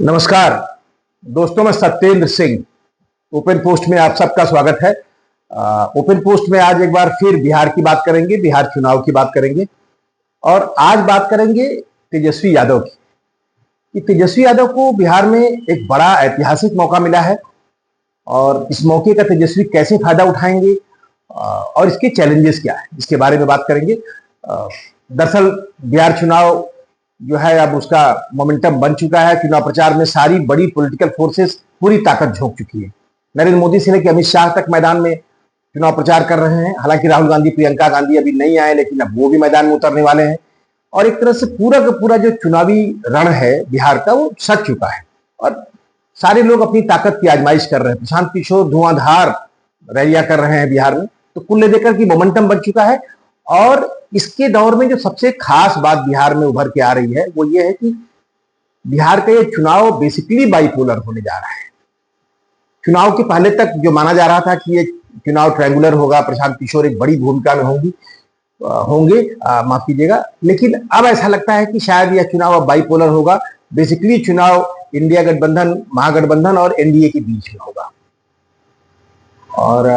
नमस्कार दोस्तों, मैं सत्येंद्र सिंह। ओपन पोस्ट में आप सबका स्वागत है। ओपन पोस्ट में आज एक बार फिर बिहार की बात करेंगे, बिहार चुनाव की बात करेंगे और आज बात करेंगे तेजस्वी यादव की। कि तेजस्वी यादव को बिहार में एक बड़ा ऐतिहासिक मौका मिला है और इस मौके का तेजस्वी कैसे फायदा उठाएंगे और इसके चैलेंजेस क्या है, इसके बारे में बात करेंगे। दरअसल बिहार चुनाव जो है अब उसका मोमेंटम बन चुका है। चुनाव प्रचार में सारी बड़ी पॉलिटिकल फोर्सेस पूरी ताकत झोंक चुकी है। नरेंद्र मोदी से लेकर अमित शाह तक मैदान में चुनाव प्रचार कर रहे हैं। हालांकि राहुल गांधी, प्रियंका गांधी अभी नहीं आए, लेकिन अब वो भी मैदान में उतरने वाले हैं और एक तरह से पूरा का पूरा जो चुनावी रण है बिहार का वो सज चुका है और सारे लोग अपनी ताकत की आजमाइश कर रहे हैं। प्रशांत किशोर धुआंधार रैलियां कर रहे हैं बिहार में, तो कुल मिलाकर की मोमेंटम बन चुका है। और इसके दौर में जो सबसे खास बात बिहार में उभर के आ रही है वो ये है कि बिहार का ये चुनाव बेसिकली बाइपोलर होने जा रहा है। चुनाव के पहले तक जो माना जा रहा था कि ये चुनाव ट्रायंगुलर होगा, प्रशांत किशोर एक बड़ी भूमिका में होंगे, माफ कीजिएगा, लेकिन अब ऐसा लगता है कि शायद यह चुनाव अब बाइपोलर होगा। बेसिकली चुनाव इंडिया गठबंधन, महागठबंधन और एनडीए के बीच में होगा और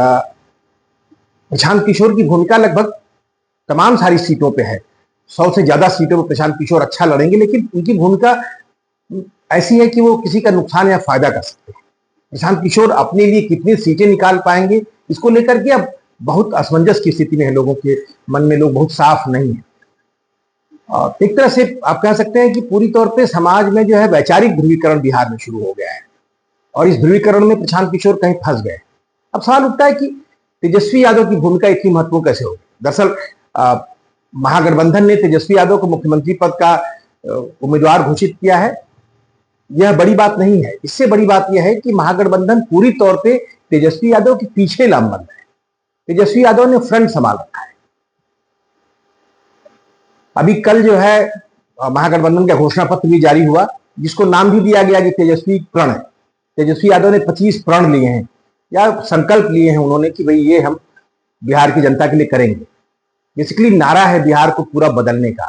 प्रशांत किशोर की भूमिका लगभग तमाम सारी सीटों पे है। 100 से ज्यादा सीटों पर प्रशांत किशोर अच्छा लड़ेंगे, लेकिन उनकी भूमिका ऐसी है कि वो किसी का नुकसान या फायदा कर सकते हैं। प्रशांत किशोर अपने लिए कितनी सीटें निकाल पाएंगे इसको लेकर के अब बहुत असमंजस की स्थिति में है। लोगों के मन में लोग बहुत साफ नहीं है। एक तरह से आप कह सकते हैं कि पूरी तौर पे समाज में जो है वैचारिक ध्रुवीकरण बिहार में शुरू हो गया है और इस ध्रुवीकरण में प्रशांत किशोर कहीं फंस गए। अब सवाल उठता है कि तेजस्वी यादव की भूमिका इतनी महत्वपूर्ण कैसे होगी। दरअसल महागठबंधन ने तेजस्वी यादव को मुख्यमंत्री पद का उम्मीदवार घोषित किया है। यह बड़ी बात नहीं है। इससे बड़ी बात यह है कि महागठबंधन पूरी तौर पे तेजस्वी यादव के पीछे लामबंद है। तेजस्वी यादव ने फ्रंट संभाल रखा है। अभी कल जो है महागठबंधन का घोषणा पत्र भी जारी हुआ, जिसको नाम भी दिया गया कि तेजस्वी प्रण है। तेजस्वी यादव ने 25 प्रण लिए हैं या संकल्प लिए हैं उन्होंने कि भाई ये हम बिहार की जनता के लिए करेंगे। बेसिकली नारा है बिहार को पूरा बदलने का।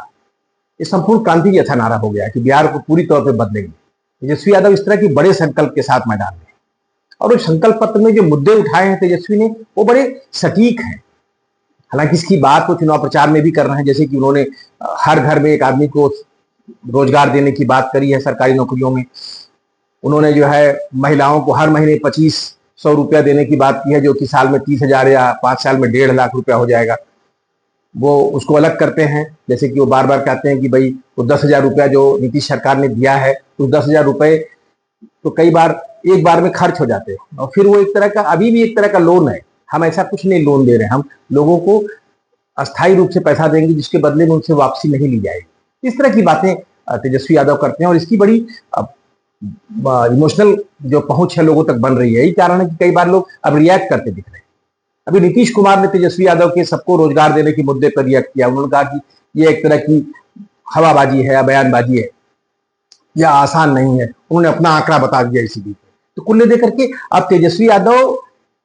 ये संपूर्ण क्रांति जैसा नारा हो गया कि बिहार को पूरी तौर पे बदलेंगे। तेजस्वी यादव इस तरह की बड़े संकल्प के साथ मैदान में और उस संकल्प पत्र में जो मुद्दे उठाए हैं तेजस्वी ने वो बड़े सटीक हैं। हालांकि इसकी बात वो चुनाव प्रचार में भी कर रहे हैं, जैसे कि उन्होंने हर घर में एक आदमी को रोजगार देने की बात करी है सरकारी नौकरियों में। उन्होंने जो है महिलाओं को हर महीने 2500 रुपया देने की बात की है, जो कि साल में 30,000 या 5 साल में 1.5 लाख रुपया हो जाएगा। वो उसको अलग करते हैं, जैसे कि वो बार बार कहते हैं कि भाई वो 10,000 रुपया जो नीतीश सरकार ने दिया है, तो 10,000 रुपए तो कई बार एक बार में खर्च हो जाते हैं और फिर वो एक तरह का अभी भी एक तरह का लोन है। हम ऐसा कुछ नहीं लोन दे रहे हैं, हम लोगों को अस्थायी रूप से पैसा देंगे जिसके बदले में उनसे वापसी नहीं ली जाएगी। इस तरह की बातें तेजस्वी यादव करते हैं और इसकी बड़ी इमोशनल जो पहुंच है लोगों तक बन रही है। यही कारण है कि कई बार लोग अब रिएक्ट करते दिख रहे हैं। अभी नीतीश कुमार ने तेजस्वी यादव के सबको रोजगार देने के मुद्दे पर रिएक्ट किया। उन्होंने कहा कि ये एक तरह की हवाबाजी है या बयानबाजी है, यह आसान नहीं है। उन्होंने अपना आंकड़ा बता दिया इसी बीच। तो कुल मिला करके अब तेजस्वी यादव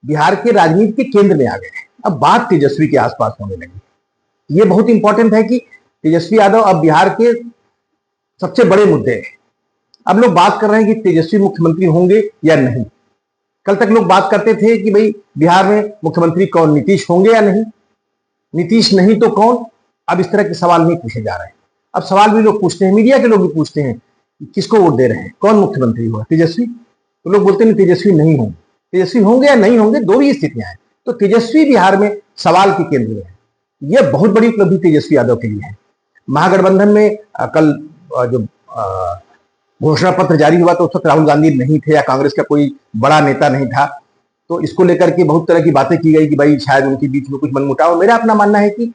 बिहार के राजनीति के केंद्र में आ गए हैं। अब बात तेजस्वी के आसपास होने लगी। ये बहुत इंपॉर्टेंट है कि तेजस्वी यादव अब बिहार के सबसे बड़े मुद्दे हैं। अब लोग बात कर रहे हैं कि तेजस्वी मुख्यमंत्री होंगे या नहीं। कल तक लोग बात करते थे कि भाई बिहार में मुख्यमंत्री कौन, नीतीश होंगे या नहीं, नीतीश नहीं तो कौन। अब इस तरह के सवाल नहीं पूछे जा रहे हैं। अब सवाल भी लोग पूछते हैं, मीडिया के लोग भी पूछते हैं किसको वोट दे रहे हैं, कौन मुख्यमंत्री होगा, तेजस्वी। तो लोग बोलते हैं तेजस्वी नहीं होंगे। तेजस्वी होंगे या नहीं होंगे, दो भी स्थितियां हैं। तो तेजस्वी बिहार में सवाल के केंद्र में है। यह बहुत बड़ी उपलब्धि तेजस्वी यादव के लिए है। महागठबंधन में कल जो घोषणा पत्र जारी हुआ तो उस वक्त राहुल गांधी नहीं थे या कांग्रेस का कोई बड़ा नेता नहीं था। तो इसको लेकर के बहुत तरह की बातें की गई कि भाई शायद उनके बीच में कुछ मनमुटाव। मेरा अपना मानना है कि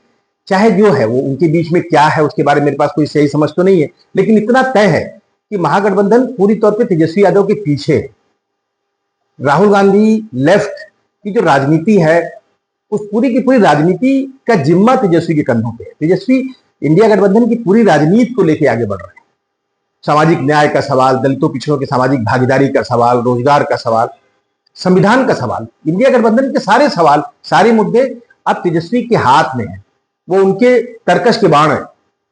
चाहे जो है वो उनके बीच में क्या है उसके बारे में मेरे पास कोई सही समझ तो नहीं है, लेकिन इतना तय है कि महागठबंधन पूरी तौर पर तेजस्वी यादव के पीछे है। राहुल गांधी लेफ्ट की जो राजनीति है उस पूरी की पूरी राजनीति का जिम्मा तेजस्वी के कंधों पे है। तेजस्वी इंडिया गठबंधन की पूरी राजनीति को लेकर आगे बढ़ रहे हैं। सामाजिक न्याय का सवाल, दलितों पिछड़ों की सामाजिक भागीदारी का सवाल, रोजगार का सवाल, संविधान का सवाल, इंडिया गठबंधन के सारे सवाल, सारे मुद्दे अब तेजस्वी के हाथ में है। वो उनके तरकश के बाण है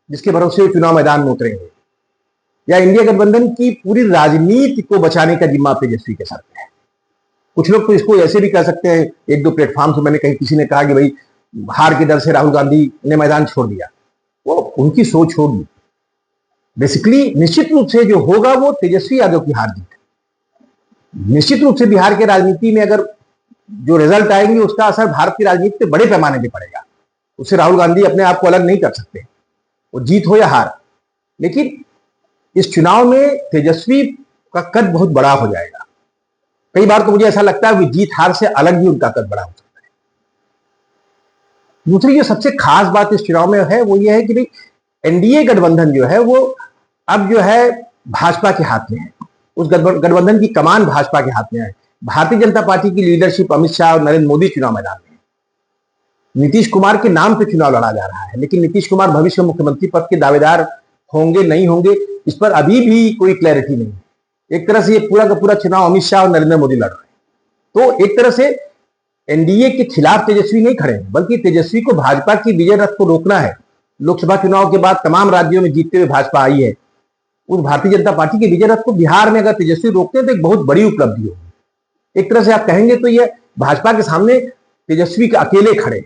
जिसके भरोसे चुनाव मैदान में उतरेंगे। या इंडिया गठबंधन की पूरी राजनीति को बचाने का जिम्मा तेजस्वी के सर पे है। कुछ लोग तो इसको ऐसे भी कह सकते हैं, एक दो प्लेटफॉर्म से मैंने कहीं किसी ने कहा कि भाई हार के डर से राहुल गांधी ने मैदान छोड़ दिया। वो उनकी सोच होगी। बेसिकली निश्चित रूप से जो होगा वो तेजस्वी यादव की हार जीत है। निश्चित रूप से बिहार के राजनीति में अगर जो रिजल्ट आएंगे उसका असर भारत की राजनीति पे बड़े पैमाने पे पड़ेगा। उससे राहुल गांधी अपने आप को अलग नहीं कर सकते, वो जीत हो या हार। लेकिन इस चुनाव में तेजस्वी का कद बहुत बड़ा हो जाएगा। कई बार तो मुझे ऐसा लगता है कि जीत हार से अलग भी उनका कद बड़ा हो सकता है। दूसरी जो सबसे खास बात इस चुनाव में है वो ये है कि भाई एनडीए गठबंधन जो है वो अब जो है भाजपा के हाथ में है। उस गठबंधन की कमान भाजपा के हाथ में है। भारतीय जनता पार्टी की लीडरशिप अमित शाह और नरेंद्र मोदी चुनाव मैदान में है। नीतीश कुमार के नाम पे चुनाव लड़ा जा रहा है, लेकिन नीतीश कुमार भविष्य में मुख्यमंत्री पद के दावेदार होंगे नहीं होंगे इस पर अभी भी कोई क्लैरिटी नहीं है। एक तरह से ये पूरा का पूरा चुनाव अमित शाह और नरेंद्र मोदी लड़ रहे हैं। तो एक तरह से एनडीए के खिलाफ तेजस्वी नहीं खड़े हैं, बल्कि तेजस्वी को भाजपा की विजय रथ को रोकना है। लोकसभा चुनाव के बाद तमाम राज्यों में जीतते हुए भाजपा आई है। उस भारतीय जनता पार्टी के विजय रथ को बिहार में अगर तेजस्वी रोकते हैं तो एक बहुत बड़ी उपलब्धि होगी। एक तरह से आप कहेंगे तो यह भाजपा के सामने तेजस्वी के अकेले खड़े,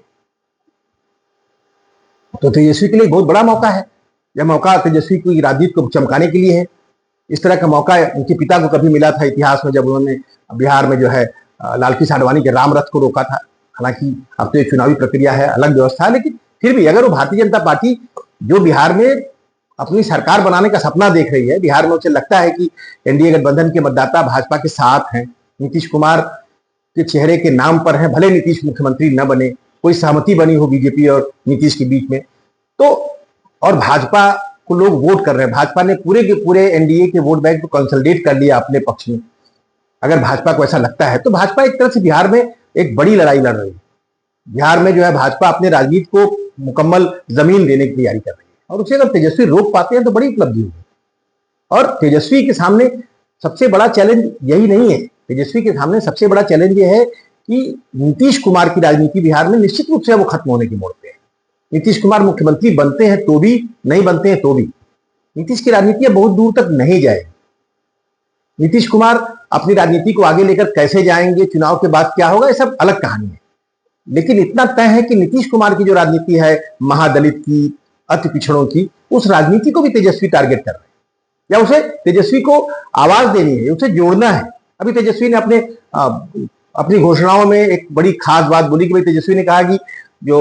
तो तेजस्वी के लिए बहुत बड़ा मौका है। यह मौका तेजस्वी की राजनीति को चमकाने के लिए है। इस तरह का मौका उनके पिता को कभी मिला था इतिहास में, जब उन्होंने बिहार में जो है लाल कृष्ण आडवाणी के राम रथ को रोका था। हालांकि अब तो एक चुनावी प्रक्रिया है, अलग व्यवस्था है, लेकिन फिर भी अगर वो भारतीय जनता पार्टी जो बिहार में अपनी सरकार बनाने का सपना देख रही है, बिहार में उसे लगता है कि एनडीए गठबंधन के मतदाता भाजपा के साथ हैं, नीतीश कुमार के चेहरे के नाम पर हैं, भले नीतीश मुख्यमंत्री न बने, कोई सहमति बनी हो बीजेपी और नीतीश के बीच में, तो और भाजपा को लोग वोट कर रहे हैं। भाजपा ने पूरे के पूरे एनडीए के वोट बैंक को कंसोलिडेट कर लिया अपने पक्ष में। अगर भाजपा को ऐसा लगता है तो भाजपा एक तरह से बिहार में एक बड़ी लड़ाई लड़ रही है। बिहार में जो है भाजपा अपने राजनीति को मुकम्मल जमीन देने की तैयारी कर रही है, और उसे अगर तेजस्वी रोक पाते हैं तो बड़ी उपलब्धि होगी। और तेजस्वी के सामने सबसे बड़ा चैलेंज यही नहीं है। तेजस्वी के सामने सबसे बड़ा चैलेंज ये है कि नीतीश कुमार की राजनीति बिहार में निश्चित रूप से वो खत्म होने की मोड़ पे है। नीतीश कुमार मुख्यमंत्री बनते हैं तो भी, नहीं बनते हैं तो भी, नीतीश की राजनीति बहुत दूर तक नहीं जाएगी। नीतीश कुमार अपनी राजनीति को आगे लेकर कैसे जाएंगे, चुनाव के बाद क्या होगा, ये सब अलग कहानी है। लेकिन इतना तय है कि नीतीश कुमार की जो राजनीति है महादलित की, अति पिछड़ों की, उस राजनीति को भी तेजस्वी टारगेट कर रहे हैं, या उसे तेजस्वी को आवाज देनी है, उसे जोड़ना है। अभी तेजस्वी ने अपनी घोषणाओं में एक बड़ी खास बात बोली कि भाई तेजस्वी ने कहा कि जो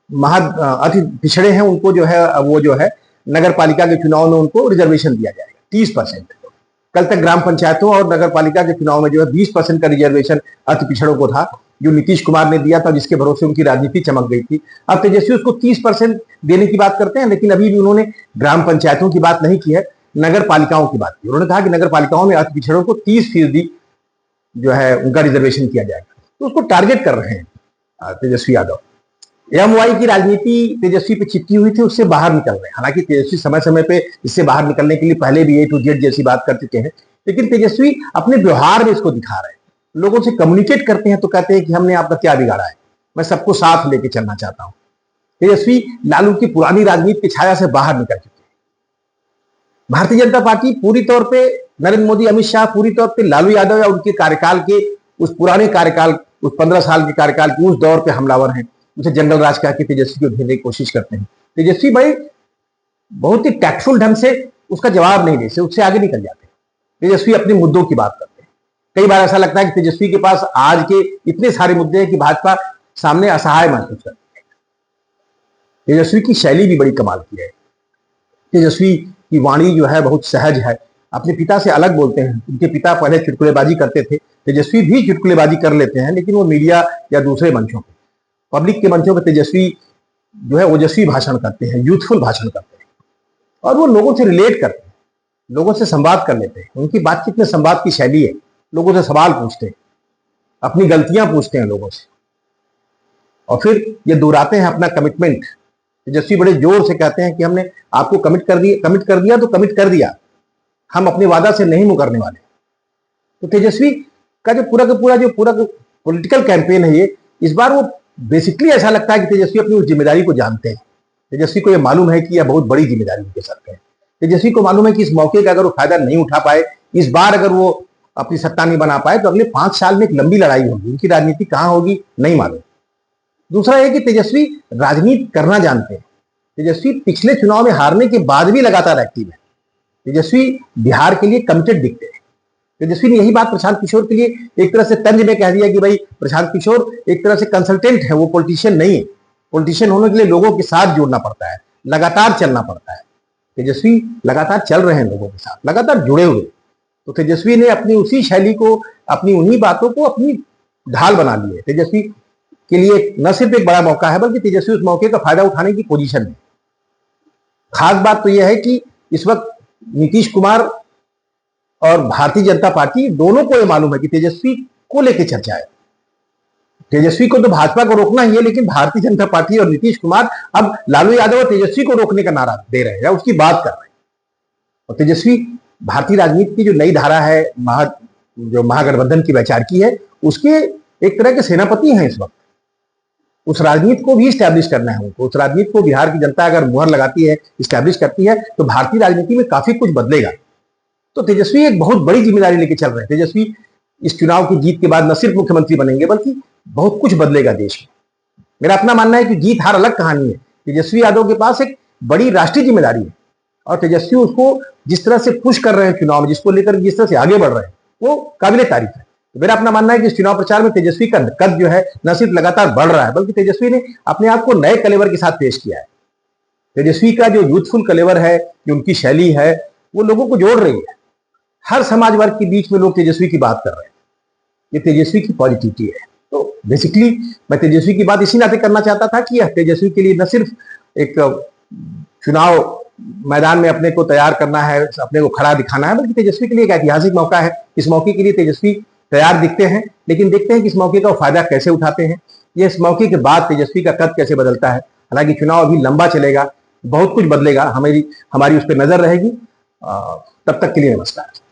अति पिछड़े हैं उनको जो है वो जो है नगर पालिका के चुनाव में उनको रिजर्वेशन दिया जाएगा 30%। कल तक ग्राम पंचायतों और नगर पालिका के चुनाव में जो है 20% का रिजर्वेशन अति पिछड़ों को था, जो नीतीश कुमार ने दिया था, जिसके भरोसे उनकी राजनीति चमक गई थी। अब तेजस्वी उसको 30% देने की बात करते हैं, लेकिन अभी भी उन्होंने ग्राम पंचायतों की बात नहीं की है, नगर पालिकाओं की बात की। उन्होंने कहा कि नगर पालिकाओं में अति पिछड़ों को 30% जो है उनका रिजर्वेशन किया जाएगा। तो उसको टारगेट कर रहे हैं तेजस्वी यादव। एमवाई की राजनीति तेजस्वी पे चिपकी हुई थी, उससे बाहर निकल रहे हैं। हालांकि तेजस्वी समय समय पे इससे बाहर निकलने के लिए पहले भी A to Z जैसी बात कर चुके हैं, लेकिन तेजस्वी अपने व्यवहार में इसको दिखा रहे हैं। लोगों से कम्युनिकेट करते हैं तो कहते हैं कि हमने आपका क्या बिगाड़ा है, मैं सबको साथ लेके चलना चाहता हूं। तेजस्वी लालू की पुरानी राजनीति की छाया से बाहर निकल चुके हैं। भारतीय जनता पार्टी पूरी तौर पर, नरेंद्र मोदी, अमित शाह पूरी तौर पर लालू यादव या उनके कार्यकाल के उस पुराने कार्यकाल, उस 15 साल के कार्यकाल के उस दौर पे हमलावर हैं। उसे जंगल राज कह के तेजस्वी को घेरने की कोशिश करते हैं। तेजस्वी भाई बहुत ही टैक्टफुल ढंग से उसका जवाब नहीं देते, उससे आगे निकल जाते हैं। तेजस्वी अपने मुद्दों की बात करते हैं। कई बार ऐसा लगता है कि तेजस्वी के पास आज के इतने सारे मुद्दे हैं कि भाजपा सामने असहाय महसूस करती है। तेजस्वी की शैली भी बड़ी कमाल की है। तेजस्वी की वाणी जो है बहुत सहज है, अपने पिता से अलग बोलते हैं। उनके पिता पहले चुटकुलेबाजी करते थे, तेजस्वी भी चुटकुलेबाजी कर लेते हैं, लेकिन वो मीडिया या दूसरे मंचों पर, पब्लिक के मंचों पर तेजस्वी जो है ओजस्वी भाषण करते हैं, यूथफुल भाषण करते हैं, और वो लोगों से रिलेट करते हैं, लोगों से संवाद कर लेते हैं। उनकी बातचीत में संवाद की शैली है। लोगों से सवाल पूछते हैं, अपनी गलतियां पूछते हैं लोगों से, और फिर ये दोहराते हैं अपना कमिटमेंट। तेजस्वी बड़े जोर से कहते हैं कि हमने आपको कमिट कर दिया तो कमिट कर दिया, हम अपने वादा से नहीं मुकरने वाले। तो तेजस्वी का जो पूरा पॉलिटिकल कैंपेन है ये, इस बार वो बेसिकली ऐसा लगता है कि तेजस्वी अपनी उस जिम्मेदारी को जानते हैं। तेजस्वी को यह मालूम है कि यह बहुत बड़ी जिम्मेदारी उनके सर पे है। तेजस्वी को मालूम है कि इस मौके का अगर वो फायदा नहीं उठा पाए, इस बार अगर वो अपनी सत्ता नहीं बना पाए, तो अगले 5 साल में एक लंबी लड़ाई होगी। उनकी राजनीति कहां होगी नहीं मालूम। दूसरा है कि तेजस्वी राजनीति करना जानते हैं। तेजस्वी पिछले चुनाव में हारने के बाद भी लगातार एक्टिव है। तेजस्वी बिहार के लिए कमिटेड दिखते हैं। तेजस्वी ने यही बात प्रशांत किशोर के लिए एक तरह से तंज में कह दिया कि भाई प्रशांत किशोर एक तरह से कंसल्टेंट है, वो पॉलिटिशियन नहीं है। पॉलिटिशियन होने के लिए लोगों के साथ जुड़ना पड़ता है, लगातार चलना पड़ता है। तेजस्वी लगातार चल रहे हैं लोगों के साथ, लगातार जुड़े हुए। तो तेजस्वी ने अपनी उसी शैली को, अपनी उन्हीं बातों को अपनी ढाल बना ली है। तेजस्वी के लिए न सिर्फ एक बड़ा मौका है, बल्कि तेजस्वी उस मौके का फायदा उठाने की पोजीशन में। खास बात तो यह है कि इस वक्त नीतीश कुमार और भारतीय जनता पार्टी दोनों को यह मालूम है कि तेजस्वी को लेकर चर्चा है। तेजस्वी को तो भाजपा को रोकना ही है, लेकिन भारतीय जनता पार्टी और नीतीश कुमार अब लालू यादव और तेजस्वी को रोकने का नारा दे रहे हैं, उसकी बात कर रहे हैं। और तेजस्वी भारतीय राजनीति की जो नई धारा है, जो महागठबंधन की वैचारिकी है, उसके एक तरह के सेनापति हैं इस वक्त। उस राजनीति को भी स्टैब्लिश करना है उनको। उस राजनीति को बिहार की जनता अगर मुहर लगाती है, स्टैब्लिश करती है, तो भारतीय राजनीति में काफी कुछ बदलेगा। तो तेजस्वी एक बहुत बड़ी जिम्मेदारी लेके चल रहे हैं। तेजस्वी इस चुनाव की जीत के बाद न सिर्फ मुख्यमंत्री बनेंगे, बल्कि बहुत कुछ बदलेगा देश में। मेरा अपना मानना है कि जीत हार अलग कहानी है। तेजस्वी यादव के पास एक बड़ी राष्ट्रीय जिम्मेदारी है, और तेजस्वी उसको जिस तरह से पुश कर रहे हैं चुनाव में, जिसको लेकर जिस तरह से आगे बढ़ रहे हैं, वो काबिले तारीफ है। मेरा अपना मानना है कि इस चुनाव प्रचार में तेजस्वी का कद जो है न सिर्फ लगातार बढ़ रहा है, बल्कि तेजस्वी ने अपने आप को नए कलेवर के साथ पेश किया है। तेजस्वी का जो यूथफुल कलेवर है, जो उनकी शैली है, वो लोगों को जोड़ रही है। हर समाज वर्ग के बीच में लोग तेजस्वी की बात कर रहे हैं। ये तेजस्वी की पॉजिटिविटी है। तो बेसिकली मैं तेजस्वी की बात इसी नाते करना चाहता था कि यह तेजस्वी के लिए न सिर्फ एक चुनाव मैदान में अपने को तैयार करना है, अपने को खड़ा दिखाना है, बल्कि तेजस्वी के लिए एक ऐतिहासिक मौका है। इस मौके के लिए तेजस्वी तैयार दिखते हैं, लेकिन देखते हैं कि इस मौके का फायदा कैसे उठाते हैं। ये इस मौके के बाद तेजस्वी का कद कैसे बदलता है। हालांकि चुनाव अभी लंबा चलेगा, बहुत कुछ बदलेगा, हमारी उस पर नजर रहेगी। तब तक के लिए नमस्कार।